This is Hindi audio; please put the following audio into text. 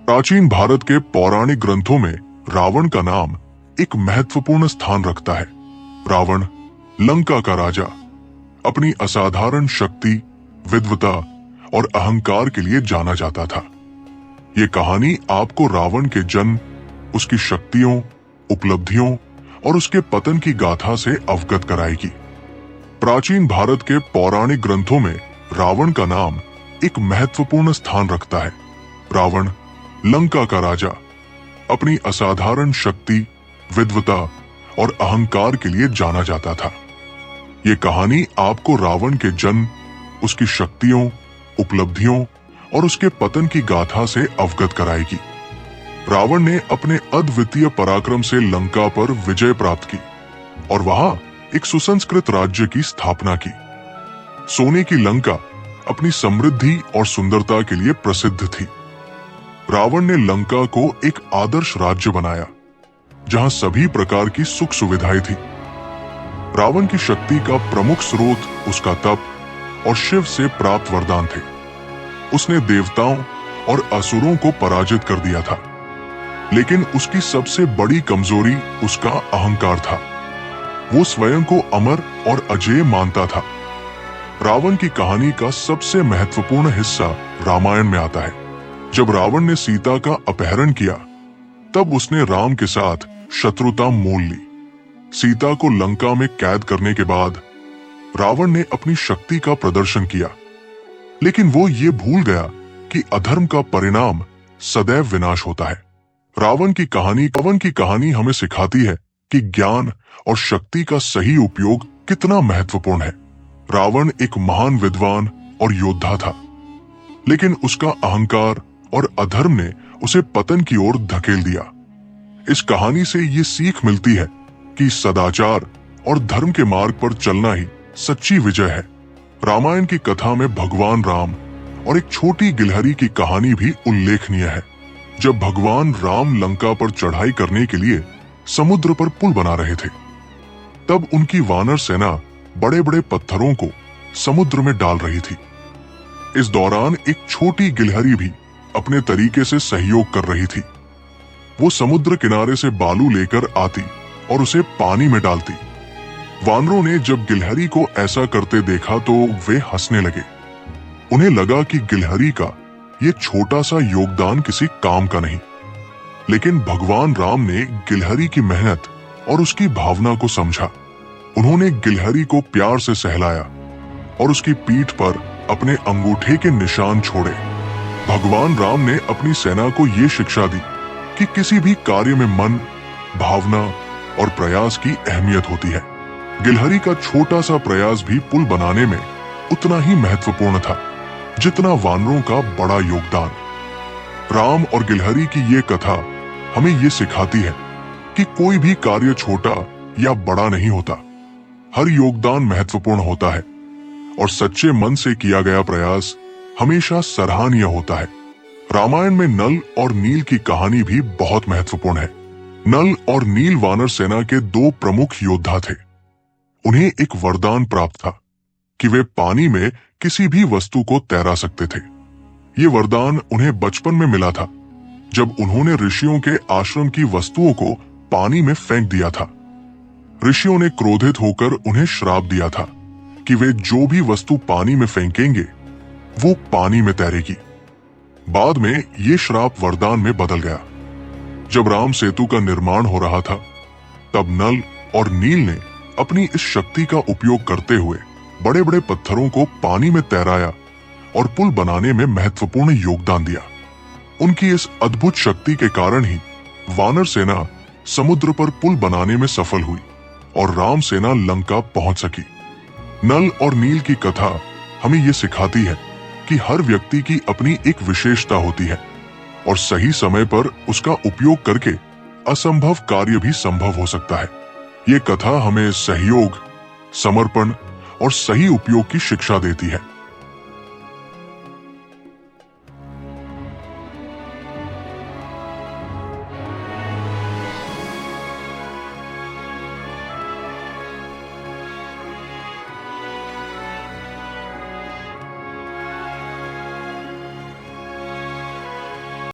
प्राचीन भारत के पौराणिक ग्रंथों में रावण का नाम एक महत्वपूर्ण स्थान रखता है। रावण, लंका का राजा, अपनी असाधारण शक्ति, विद्वता और अहंकार के लिए जाना जाता था। ये कहानी आपको रावण के जन्म, उसकी शक्तियों, उपलब्धियों और उसके पतन की गाथा से अवगत कराएगी। प्राचीन भारत के पौराणिक ग्रंथों में रावण का नाम एक महत्वपूर्ण स्थान रखता है। रावण, लंका का राजा, अपनी असाधारण शक्ति, विद्वता और अहंकार के लिए जाना जाता था। ये कहानी आपको रावण के जन्म, उसकी शक्तियों, उपलब्धियों और उसके पतन की गाथा से अवगत कराएगी। रावण ने अपने अद्वितीय पराक्रम से लंका पर विजय प्राप्त की और वहां एक सुसंस्कृत राज्य की स्थापना की। सोने की लंका अपनी समृद्धि और सुंदरता के लिए प्रसिद्ध थी। रावण ने लंका को एक आदर्श राज्य बनाया, जहां सभी प्रकार की सुख सुविधाएं थी। रावण की शक्ति का प्रमुख स्रोत उसका तप और शिव से प्राप्त वरदान थे। उसने देवताओं और असुरों को पराजित कर दिया था, लेकिन उसकी सबसे बड़ी कमजोरी उसका अहंकार था। वो स्वयं को अमर और अजेय मानता था। रावण की कहानी का सबसे महत्वपूर्ण हिस्सा रामायण में आता है। जब रावण ने सीता का अपहरण किया, तब उसने राम के साथ शत्रुता मोल ली। सीता को लंका में कैद करने के बाद रावण ने अपनी शक्ति का प्रदर्शन किया, लेकिन वो ये भूल गया कि अधर्म का परिणाम सदैव विनाश होता है। रावण की कहानी हमें सिखाती है कि ज्ञान और शक्ति का सही उपयोग कितना महत्वपूर्ण है। रावण एक महान विद्वान और योद्धा था, लेकिन उसका अहंकार और अधर्म ने उसे पतन की ओर धकेल दिया। इस कहानी से ये सीख मिलती है कि सदाचार और धर्म के मार्ग पर चलना ही सच्ची विजय है। रामायण की कथा में भगवान राम और एक छोटी गिलहरी की कहानी भी उल्लेखनीय है। जब भगवान राम लंका पर चढ़ाई करने के लिए समुद्र पर पुल बना रहे थे, तब उनकी वानर सेना बड़े बड़े पत्थरों को समुद्र में डाल रही थी। इस दौरान एक छोटी गिलहरी भी अपने तरीके से सहयोग कर रही थी। वो समुद्र किनारे से बालू लेकर आती और उसे पानी में डालती। वानरों ने जब गिलहरी को ऐसा करते देखा तो वे हंसने लगे। उन्हें लगा कि गिलहरी का ये छोटा सा योगदान किसी काम का नहीं। लेकिन भगवान राम ने गिलहरी की मेहनत और उसकी भावना को समझा। उन्होंने गिलहरी को प्यार से सहलाया और उसकी पीठ पर अपने अंगूठे के निशान छोड़े। भगवान राम ने अपनी सेना को ये शिक्षा दी कि किसी भी कार्य में मन, भावना और प्रयास की अहमियत होती है। गिलहरी का छोटा सा प्रयास भी पुल बनाने में उतना ही महत्वपूर्ण था जितना वानरों का बड़ा योगदान। राम और गिलहरी की ये कथा हमें ये सिखाती है कि कोई भी कार्य छोटा या बड़ा नहीं होता। हर योगदान महत्वपूर्ण होता है और सच्चे मन से किया गया प्रयास हमेशा सराहनीय होता है। रामायण में नल और नील की कहानी भी बहुत महत्वपूर्ण है। नल और नील वानर सेना के दो प्रमुख योद्धा थे। उन्हें एक वरदान प्राप्त था कि वे पानी में किसी भी वस्तु को तैरा सकते थे। ये वरदान उन्हें बचपन में मिला था, जब उन्होंने ऋषियों के आश्रम की वस्तुओं को पानी में फेंक दिया था। ऋषियों ने क्रोधित होकर उन्हें श्राप दिया था कि वे जो भी वस्तु पानी में फेंकेंगे वो पानी में तैरेगी। बाद में ये श्राप वरदान में बदल गया। जब राम सेतु का निर्माण हो रहा था, तब नल और नील ने अपनी इस शक्ति का उपयोग करते हुए बड़े बड़े पत्थरों को पानी में तैराया और पुल बनाने में महत्वपूर्ण योगदान दिया। उनकी इस अद्भुत शक्ति के कारण ही वानर सेना समुद्र पर पुल बनाने में सफल हुई और राम सेना लंका पहुंच सकी। नल और नील की कथा हमें ये सिखाती है कि हर व्यक्ति की अपनी एक विशेषता होती है और सही समय पर उसका उपयोग करके असंभव कार्य भी संभव हो सकता है। ये कथा हमें सहयोग, समर्पण और सही उपयोग की शिक्षा देती है।